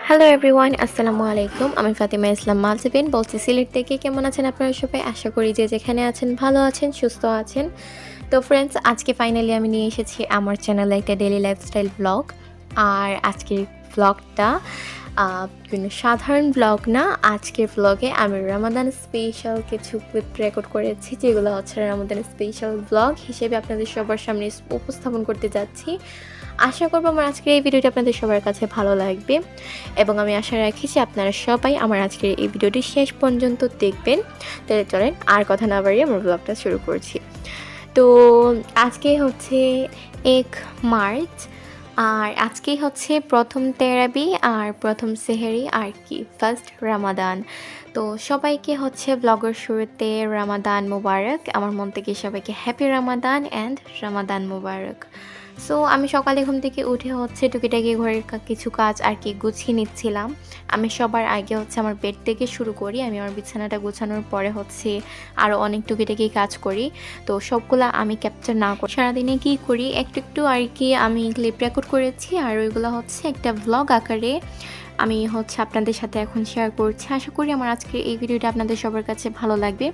Hello everyone, আসসালামু আলাইকুম। আমি ফাতিমা ইসলাম মালসিবিন বলছি সিলেট থেকে। কেমন আছেন আপনারা সবাই? আশা করি যে যেখানে আছেন ভালো আছেন, সুস্থ আছেন। তো ফ্রেন্ডস, আজকে ফাইনালি আমি নিয়ে এসেছি আমার চ্যানেলে একটা ডেইলি লাইফস্টাইল ব্লগ। আর আজকের ব্লগটা কোনো সাধারণ ব্লগ না। আজকের ব্লগে আমি রমাদান স্পেশাল কিছু ক্লিপ রেকর্ড করেছি, যেগুলো হচ্ছে রমাদান স্পেশাল ব্লগ হিসেবে আপনাদের সবার সামনে উপস্থাপন করতে যাচ্ছি। আশা করবো আমার আজকের এই ভিডিওটি আপনাদের সবার কাছে ভালো লাগবে, এবং আমি আশা রাখি যে আপনারা সবাই আমার আজকের এই ভিডিওটি শেষ পর্যন্ত দেখবেন। তাহলে চলেন আর কথা না বাড়িয়ে আমার ব্লগটা শুরু করছি। তো আজকে হচ্ছে 1 মার্চ, আর আজকেই হচ্ছে প্রথম তেরাবি আর প্রথম সেহেরি, আর কি ফার্স্ট রামাদান। তো সবাইকে হচ্ছে ব্লগের শুরুতে রামাদান মুবারক। আমার মন থেকে সবাইকে happy Ramadan and Ramadan Mubarak. So আমি সকালে ঘুম থেকে উঠে হচ্ছে টুকিটাকি ঘরের কিছু কাজ আর কি গুছিয়ে নিচ্ছিলাম। আমি সবার আগে হচ্ছে আমার বেড থেকে শুরু করি। আমি আমার বিছানাটা গোছানোর পরে হচ্ছে আরও অনেক টুকিটাকি কাজ করি। তো সবগুলা আমি ক্যাপচার না করি, সারাদিনে কী করি একটু একটু আর কি আমি ক্লিপ রেকর্ড করেছি, আর ওইগুলো হচ্ছে একটা ব্লগ আকারে আমি হচ্ছে আপনাদের সাথে এখন শেয়ার করছি। আশা করি আমার আজকে এই ভিডিওটা আপনাদের সবার কাছে ভালো লাগবে।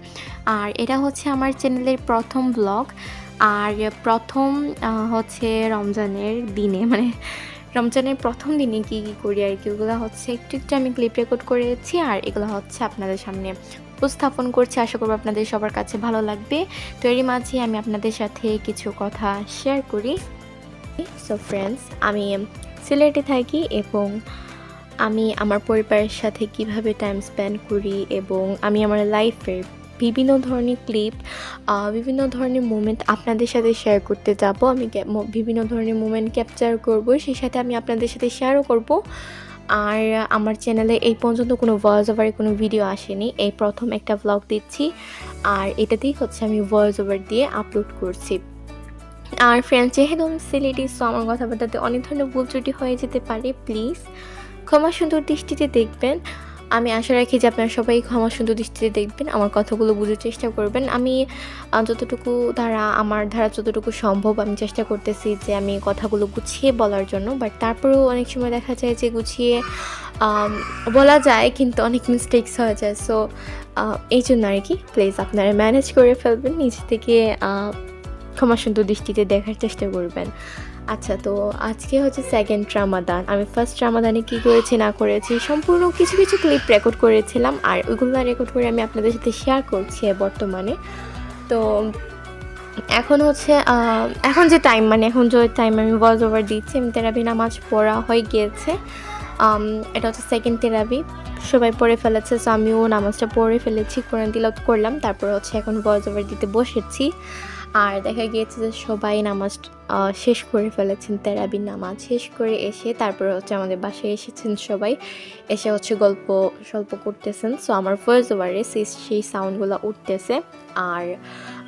আর এটা হচ্ছে আমার চ্যানেলের প্রথম ব্লগ, আর প্রথম হচ্ছে রমজানের দিনে, মানে রমজানের প্রথম দিনে কী কী করি আর কি, ওগুলো হচ্ছে একটু একটু আমি ক্লিপ রেকর্ড করেছি, আর এগুলো হচ্ছে আপনাদের সামনে উপস্থাপন করছি। আশা করব আপনাদের সবার কাছে ভালো লাগবে। তো এরই মাঝে আমি আপনাদের সাথে কিছু কথা শেয়ার করি। সো ফ্রেন্ডস, আমি সিলেটে থাকি, এবং আমি আমার পরিবারের সাথে কিভাবে টাইম স্পেন্ড করি, এবং আমি আমার লাইফের বিভিন্ন ধরনের ক্লিপ, বিভিন্ন ধরনের মোমেন্ট আপনাদের সাথে শেয়ার করতে যাব। আমি বিভিন্ন ধরনের মোমেন্ট ক্যাপচার করব, সেই সাথে আমি আপনাদের সাথে শেয়ারও করব। আর আমার চ্যানেলে এই পর্যন্ত কোনো ভয়েস ওভারের কোনো ভিডিও আসেনি, এই প্রথম একটা ব্লগ দিচ্ছি, আর এটাতেই হচ্ছে আমি ভয়েস ওভার দিয়ে আপলোড করছি। আর ফ্রেন্ডস, যেহেতু আমি সিলেটি, সো আমার কথাবার্তাতে অনেক ধরনের ভুল ত্রুটি হয়ে যেতে পারে। প্লিজ ক্ষমা সুন্দর দৃষ্টিতে দেখবেন। আমি আশা রাখি যে আপনারা সবাই ক্ষমা সুন্দর দৃষ্টিতে দেখবেন, আমার কথাগুলো বুঝার চেষ্টা করবেন। আমি যতটুকু আমার দ্বারা যতটুকু সম্ভব আমি চেষ্টা করতেছি যে আমি কথাগুলো গুছিয়ে বলার জন্য, বাট তারপরেও অনেক সময় দেখা যায় যে গুছিয়ে বলা যায়, কিন্তু অনেক মিস্টেকস হয়ে যায়। সো এই জন্য আর কি, প্লিজ আপনারা ম্যানেজ করে ফেলবেন, নিজে থেকে ক্ষমা সুন্দর দৃষ্টিতে দেখার চেষ্টা করবেন। আচ্ছা, তো আজকে হচ্ছে সেকেন্ড রামাদান। আমি ফার্স্ট রামাদানে কী করেছি না করেছি সম্পূর্ণ কিছু কিছু ক্লিপ রেকর্ড করেছিলাম, আর ওইগুলো রেকর্ড করে আমি আপনাদের সাথে শেয়ার করছি বর্তমানে। তো এখন হচ্ছে এখন যে টাইম, মানে এখন যে টাইম আমি ভয়েস ওভার দিচ্ছি, আমি তেরাবি নামাজ পড়া হয়ে গিয়েছে। এটা হচ্ছে সেকেন্ড তেরাবি, সবাই পড়ে ফেলেছে, সো আমিও নামাজটা পড়ে ফেলেছি, কোরআন তিলাওয়াত করলাম, তারপর হচ্ছে এখন ভয়েস ওভার দিতে বসেছি। আর দেখা গিয়েছে যে সবাই নামাজ শেষ করে ফেলেছেন, তেরাবির নামাজ শেষ করে এসে তারপরে হচ্ছে আমাদের বাসায় এসেছেন সবাই, এসে হচ্ছে গল্প সল্প করতেছেন। সো আমার ভয়েস ওভারে সেই সাউন্ডগুলো উঠতেছে, আর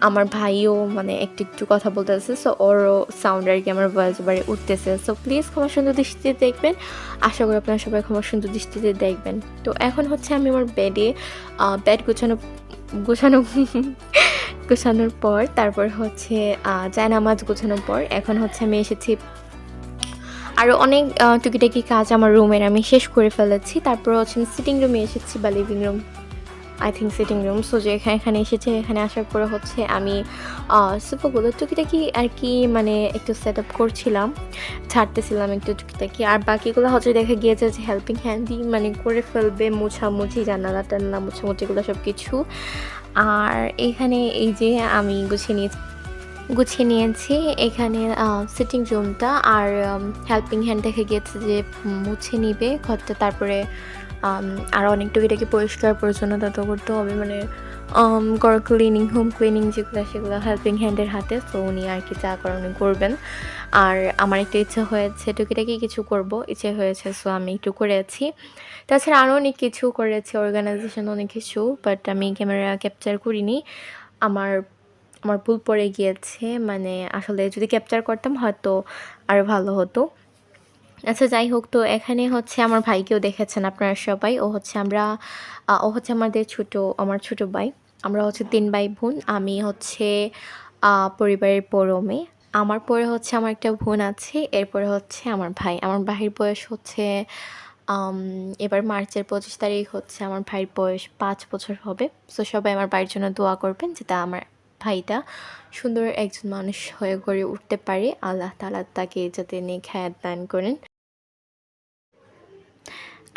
আমার ভাইও মানে একটু একটু কথা বলতেছে, সো ওরও সাউন্ড আর কি আমার ভয়েস ওভারে উঠতেছে। সো প্লিজ ক্ষমা সুন্দর দৃষ্টিতে দেখবেন, আশা করি আপনারা সবাই ক্ষমা সুন্দর দৃষ্টিতে দেখবেন। তো এখন হচ্ছে আমি আমার বেড গোছানোর পর, তারপর হচ্ছে জায়নামাজ গোছানোর পর এখন হচ্ছে আমি এসেছি, আরও অনেক টুকিটাকি কাজ আমার রুমের আমি শেষ করে ফেলেছি। তারপর হচ্ছে আমি সিটিং রুমে এসেছি, বা living room, I think sitting room. So যে এখানে এসেছে, এখানে আসার পরে হচ্ছে আমি সোফাগুলো টুকিটাকি আর কি মানে একটু সেট আপ করছিলাম, ছাড়তেছিলাম একটু টুকিটাকি, আর বাকিগুলো হচ্ছে দেখা গিয়েছে যে হেল্পিং হ্যান্ডই মানে করে ফেলবে, মোছামুছি, জানালা টান্না মোছামুছিগুলো সব কিছু। আর এখানে এই যে আমি গুছিয়ে নিয়েছি এখানে সিটিং রুমটা, আর হেল্পিং হ্যান্ড দেখে গিয়েছে যে মুছে নিবে ঘরটা, তারপরে আরও অনেক টুকিটাকি পরিষ্কার পরিচ্ছন্নতা তো করতে হবে, মানে ঘর ক্লিনিং, হোম ক্লিনিং যেগুলো, সেগুলো হেল্পিং হ্যান্ডের হাতে। তো উনি আর কি যা করেন উনি করবেন। আর আমার একটা ইচ্ছা হয়েছে, টুকিটাকি কিছু করব ইচ্ছে হয়েছে, সো আমি একটু করেছি। তাছাড়া আরও অনেক কিছু করেছি, অর্গানাইজেশন অনেক কিছু, বাট আমি ক্যামেরা ক্যাপচার করিনি। আমার আমার ভুল পড়ে গিয়েছে, মানে আসলে যদি ক্যাপচার করতাম হয়তো আরও ভালো হতো। আচ্ছা, যাই হোক, তো এখানে হচ্ছে আমার ভাইকেও দেখেছেন আপনারা সবাই। ও হচ্ছে আমার ছোট ভাই। আমরা হচ্ছে 3 ভাই বোন। আমি হচ্ছে পরিবারের বড় মেয়ে। আমার পরে হচ্ছে আমার একটা বোন আছে, এরপরে হচ্ছে আমার ভাই। আমার ভাইয়ের বয়স হচ্ছে আম এবার মার্চের ২৫ তারিখ হচ্ছে আমার ভাইয়ের বয়স ৫ বছর হবে। সো সবাই আমার ভাইয়ের জন্য দোয়া করবেন যাতে আমার ভাইটা সুন্দর একজন মানুষ হয়ে গড়ে উঠতে পারে। আল্লাহ তাআলা তাকে যাতে নেক হায়াত দান করেন।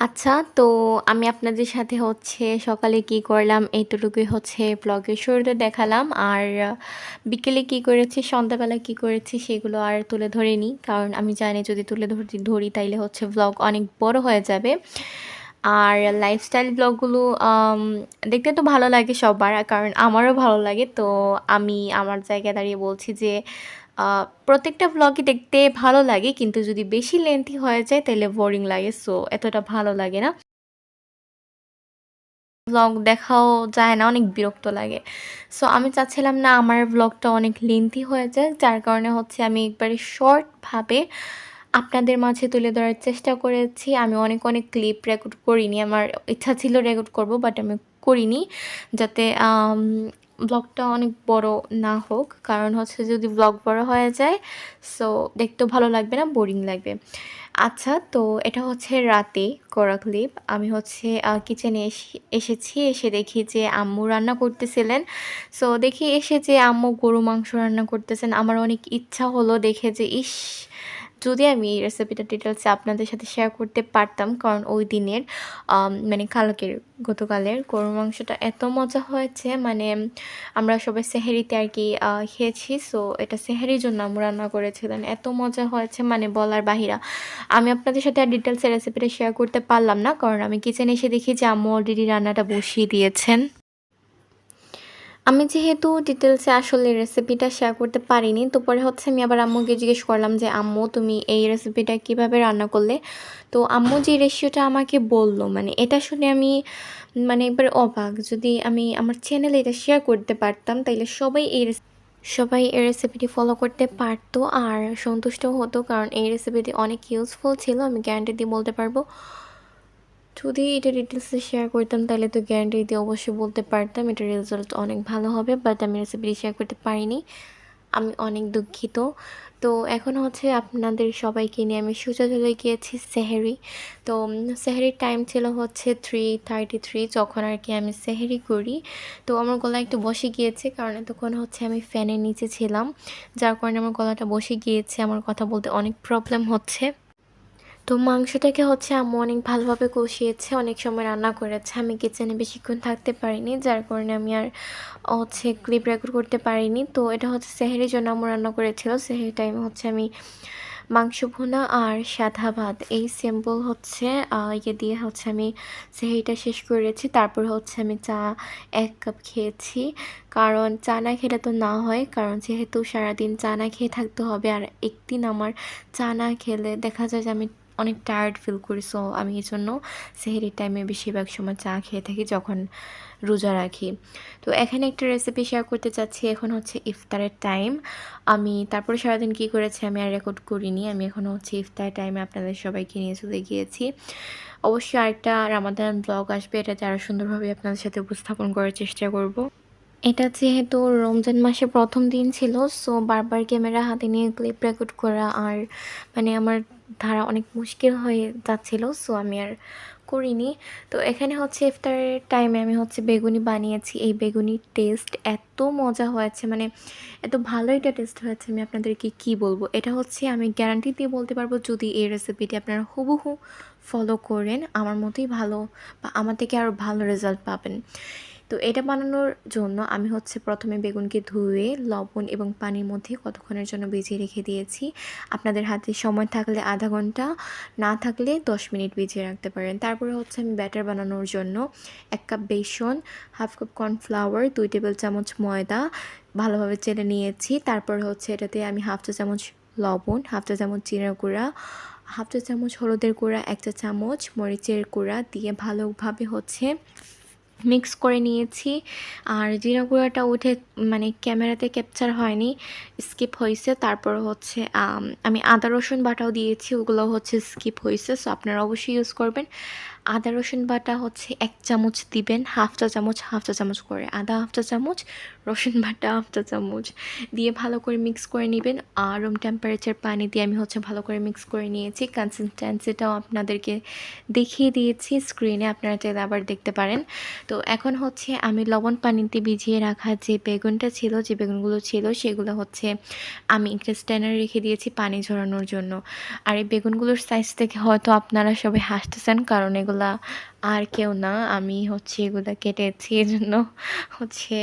আচ্ছা, তো আমি আপনাদের সাথে হচ্ছে সকালে কি করলাম এতটুকুই হচ্ছে ব্লগের শুরুতে দেখালাম। আর বিকেলে কি করেছি, সন্ধ্যাবেলা কি করেছি সেগুলো আর তুলে ধরিনি। কারণ আমি জানি যদি তুলে ধরি তাইলে হচ্ছে ব্লগ অনেক বড় হয়ে যাবে। আর লাইফস্টাইল ব্লগগুলো দেখতে তো ভালো লাগে সবার, কারণ আমারও ভালো লাগে। তো আমি আমার জায়গায় দাঁড়িয়ে বলছি যে প্রত্যেকটা ভ্লগই দেখতে ভালো লাগে, কিন্তু যদি বেশি লেন্থি হয়ে যায় তাহলে বোরিং লাগে। সো এতটা ভালো লাগে না। ভ্লগ দেখাও যায় না, অনেক বিরক্ত লাগে। সো আমি চাচ্ছিলাম না আমার ভ্লগটা অনেক লেন্থি হয়ে যায়, যার কারণে হচ্ছে আমি একবারে শর্টভাবে আপনাদের মাঝে তুলে ধরার চেষ্টা করেছি। আমি অনেক, অনেক ক্লিপ রেকর্ড করিনি। আমার ইচ্ছা ছিল রেকর্ড করব, বাট আমি করিনি। যাতে ব্লগটা অনেক বড় না হোক। কারণ হচ্ছে যদি ব্লগ বড় হয়ে যায়, সো দেখতেও ভালো লাগবে না, বোরিং লাগবে। আচ্ছা, তো এটা হচ্ছে রাতে করা ক্লিপ। আমি হচ্ছে কিচেনে এসেছি। এসে দেখি যে আম্মু রান্না করতেছিলেন। সো দেখি এসে যে আম্মু গরু মাংস রান্না করতেছেন। আমার অনেক ইচ্ছা হলো দেখে যে, ইস! যদি আমি এই রেসিপিটা ডিটেইলসে আপনাদের সাথে শেয়ার করতে পারতাম। কারণ ওই দিনের মানে গতকালের গরুর মাংসটা এত মজা হয়েছে, মানে আমরা সবাই সেহরিতে আরকি খেয়েছি। সো এটা সেহরির জন্য আম্মু রান্না করেছিলেন। এত মজা হয়েছে মানে বলার বাহিরা। আমি আপনাদের সাথে আর ডিটেইলসে রেসিপিটা শেয়ার করতে পারলাম না। কারণ আমি কিচেনে এসে দেখি যে আম্মু অলরেডি রান্নাটা বসিয়ে দিয়েছেন। আমি যেহেতু ডিটেইলসে আসলে রেসিপিটা শেয়ার করতে পারিনি, তো পরে হচ্ছে আমি আবার আম্মুকে জিজ্ঞেস করলাম যে, "আম্মু তুমি এই রেসিপিটা কিভাবে রান্না করলে?" তো আম্মু যে রেসিপিটা আমাকে বলল, মানে এটা শুনে আমি মানে একবারে অবাক। যদি আমি আমার চ্যানেলে এটা শেয়ার করতে পারতাম তাইলে সবাই এই রেসিপিটি ফলো করতে পারতো আর সন্তুষ্টও হতো। কারণ এই রেসিপিটি অনেক ইউজফুল ছিল। আমি গ্যারান্টি দিয়ে বলতে পারবো। যদি এটা ডিটেইলসে শেয়ার করতাম তাহলে তো গ্যারান্টি দিয়ে অবশ্যই বলতে পারতাম এটার রেজাল্ট অনেক ভালো হবে। বাট আমি রেসিপিটি শেয়ার করতে পারিনি। আমি অনেক দুঃখিত। তো এখন হচ্ছে আপনাদের সবাইকে নিয়ে আমি সোজা চলে গিয়েছি সেহরি। তো সেহরির টাইম ছিল হচ্ছে 3:33, যখন আরকি আমি সেহরি করি। তো আমার গলা একটু বসে গিয়েছে, কারণ এতক্ষণ হচ্ছে আমি ফ্যানের নিচে ছিলাম। যার কারণে আমার গলাটা বসে গিয়েছে। আমার কথা বলতে অনেক প্রবলেম হচ্ছে। তো মাংসটাকে হচ্ছে আম্মু অনেক ভালোভাবে কষিয়েছে, অনেক সময় রান্না করেছে। আমি কিচেনে বেশিক্ষণ থাকতে পারিনি, যার কারণে আমি আর হচ্ছে ক্লিপ রেকর্ড করতে পারিনি। তো এটা হচ্ছে সেহরির জন্য আম্মু রান্না করেছিল। সেহরির টাইমে হচ্ছে আমি মাংস ভুনা আর সাদা ভাত এই সিম্পল হচ্ছে দিয়ে হচ্ছে আমি সেহরিটা শেষ করেছি। তারপর হচ্ছে আমি চা ১ কাপ খেয়েছি। কারণ চা না খেলে তো না হয়। কারণ যেহেতু সারাদিন চা না খেয়ে থাকতে হবে, আর একদিন আমার চা না খেলে দেখা যায় যে আমি অনেক টায়ার্ড ফিল করি। সো আমি এজন্য সেহরির টাইমে বেশিরভাগ সময় চা খেয়ে থাকি যখন রোজা রাখি। তো এখানে একটা রেসিপি শেয়ার করতে চাচ্ছি। এখন হচ্ছে ইফতারের টাইম। আমি তারপরে সারাদিন কী করেছি আমি আর রেকর্ড করিনি। আমি এখন হচ্ছে ইফতারের টাইমে আপনাদের সবাইকে নিয়ে চলে গিয়েছি। অবশ্যই আরেকটা রামাদান ব্লগ আসবে, এটাতে আরও সুন্দরভাবে আপনাদের সাথে উপস্থাপন করার চেষ্টা করব। এটা যেহেতু রমজান মাসের ১ম দিন ছিল, সো বারবার ক্যামেরা হাতে নিয়ে ক্লিপ রেকর্ড করা আর মানে আমার দ্বারা অনেক মুশকিল হয়ে যাচ্ছিল। সো আমি আর করিনি। তো এখানে হচ্ছে ইফতারের টাইমে আমি হচ্ছে বেগুনি বানিয়েছি। এই বেগুনির টেস্ট এত মজা হয়েছে, মানে এত ভালো এটা টেস্ট হয়েছে, আমি আপনাদেরকে কি বলবো। এটা হচ্ছে আমি গ্যারান্টি দিয়ে বলতে পারবো, যদি এই রেসিপিটি আপনারা হুবহু ফলো করেন আমার মতোই ভালো বা আমার থেকে আরও ভালো রেজাল্ট পাবেন। তো এটা বানানোর জন্য আমি হচ্ছে প্রথমে বেগুনকে ধুয়ে লবণ এবং পানির মধ্যে কতক্ষণের জন্য ভিজিয়ে রেখে দিয়েছি। আপনাদের হাতে সময় থাকলে আধা ঘন্টা, না থাকলে 10 মিনিট ভিজিয়ে রাখতে পারেন। তারপরে হচ্ছে আমি ব্যাটার বানানোর জন্য 1 কাপ বেসন, হাফ কাপ কর্নফ্লাওয়ার, 2 টেবিল চামচ ময়দা ভালোভাবে চেলে নিয়েছি। তারপর হচ্ছে এটাতে আমি হাফ চা চামচ লবণ, হাফ চা চামচ জিরার গুঁড়া, হাফ চা চামচ হলুদের গুঁড়া, 1 চা চামচ মরিচের গুঁড়া দিয়ে ভালোভাবে হচ্ছে মিক্স করে নিয়েছি। আর জিরা গুঁড়াটা উঠে মানে ক্যামেরাতে ক্যাপচার হয়নি, স্কিপ হইছে। তারপর হচ্ছে আমি আদা রসুন বাটাও দিয়েছি, ওগুলো হচ্ছে স্কিপ হইছে। সো আপনারা অবশ্যই ইউজ করবেন। আদা রসুন বাটা হচ্ছে 1 চামচ দিবেন, হাফ চা চামচ করে আদা, হাফ চা চামচ রসুন বাটা, হাফ চা চামচ দিয়ে ভালো করে মিক্স করে নেবেন। আর রুম টেম্পারেচার পানি দিয়ে আমি হচ্ছে ভালো করে মিক্স করে নিয়েছি। কনসিস্টেন্সিটাও আপনাদেরকে দেখিয়ে দিয়েছি স্ক্রিনে, আপনারা চাইলে আবার দেখতে পারেন। তো এখন হচ্ছে আমি লবণ পানিতে ভিজিয়ে রাখা যে বেগুনটা ছিল, যে বেগুনগুলো ছিল সেগুলো হচ্ছে আমি একটা স্ট্যান্ডারে রেখে দিয়েছি পানি ঝরানোর জন্য। আর এই বেগুনগুলোর সাইজ দেখে হয়তো আপনারা সবাই হাসতেছেন, কারণ এগুলা আর কেউ না, আমি হচ্ছে এগুলা কেটেছি। এজন্য হচ্ছে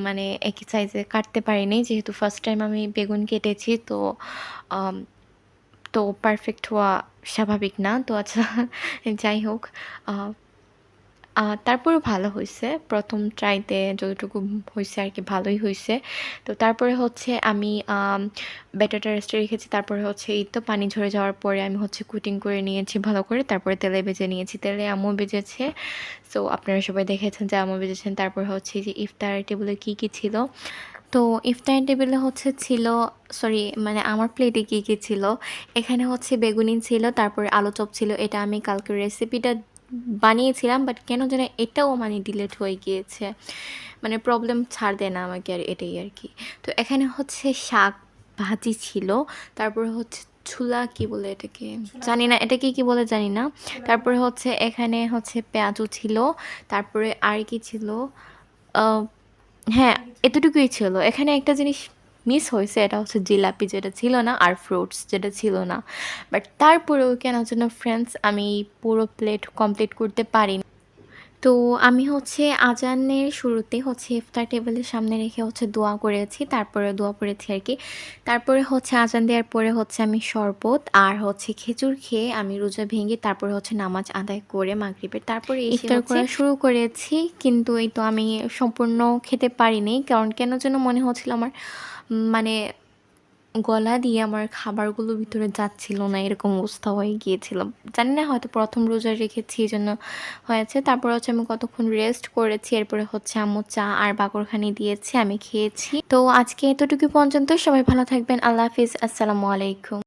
মানে একই সাইজে কাটতে পারিনি, যেহেতু ফার্স্ট টাইম আমি বেগুন কেটেছি। তো আম তো পারফেক্ট হওয়া স্বাভাবিক না। তো আচ্ছা, যাই হোক, আ তারপরেও ভালো হইছে। ১ম ট্রাইতে যতটুকু হইছে আরকি ভালোই হইছে। তো তারপরে হচ্ছে আমি ব্যাটারটা রেস্টে রেখেছি। তারপরে হচ্ছে এই তো পানি ঝরে যাওয়ার পরে আমি হচ্ছে কুটিং করে নিয়েছি ভালো করে। তারপরে তেলে ভেজে নিয়েছি। তেলে আম্মু ভেজেছে। সো আপনারা সবাই দেখেছেন যে আম্মু ভেজেছেন। তারপর হচ্ছে এই যে ইফতার টেবলে কী ছিল? তো ইফতার টেবিলে হচ্ছে ছিল, সরি মানে আমার প্লেটে কী ছিল? এখানে হচ্ছে বেগুনি ছিল, তারপরে আলু চপ ছিল। এটা আমি কালকের রেসিপিটা বানিয়েছিলাম, বাট কেন যেন এটাও মানে ডিলেট হয়ে গিয়েছে। মানে প্রবলেম ছাড় দেয় না আমাকে, আর এটাই আরকি। তো এখানে হচ্ছে শাক ভাজি ছিল, তারপরে হচ্ছে ছোলা কি বলে এটাকে? জানি না এটাকে কি বলে জানি না। তারপরে হচ্ছে এখানে হচ্ছে পেঁয়াজু ছিল, তারপরে আর কি ছিল? আ হ্যাঁ, এতটুকুই ছিল। এখানে একটা জিনিস মিস হইছে, এটা হচ্ছে জিলাপি যেটা ছিল না, আর ফ্রুটস যেটা ছিল না। বাট তারপরেও কেন যেন ফ্রেন্ডস আমি পুরো প্লেট কমপ্লিট করতে পারিনি। তো আমি হচ্ছে আজানের শুরুতে হচ্ছে ইফতার টেবিলের সামনে রেখে হচ্ছে দোয়া করেছি। তারপরে দোয়া পড়েছি আরকি। তারপরে হচ্ছে আজান দেওয়ার পরে হচ্ছে আমি শরবত আর হচ্ছে খেজুর খেয়ে আমি রোজা ভেঙে তারপরে হচ্ছে নামাজ আদায় করে মাগরিবের তারপরে ইফতার করা শুরু করেছি। কিন্তু এই তো আমি সম্পূর্ণ খেতে পারিনি। কারণ কেন যেন মনে হচ্ছিল আমার মানে গলা দিয়ে আমার খাবারগুলো ভিতরে যাচ্ছিল না, এরকম অবস্থা হয়ে গিয়েছিল। জানি না, হয়তো ১ম রোজা রেখেছি এজন্য হয়েছে। তারপর হচ্ছে আমি কতক্ষণ রেস্ট করেছি। এরপরে হচ্ছে আম্মু চা আর বাকরখানি দিয়েছে, আমি খেয়েছি। তো আজকে এতটুকু পর্যন্ত। সবাই ভালো থাকবেন। আল্লাহ হাফিজ। আসসালামু আলাইকুম।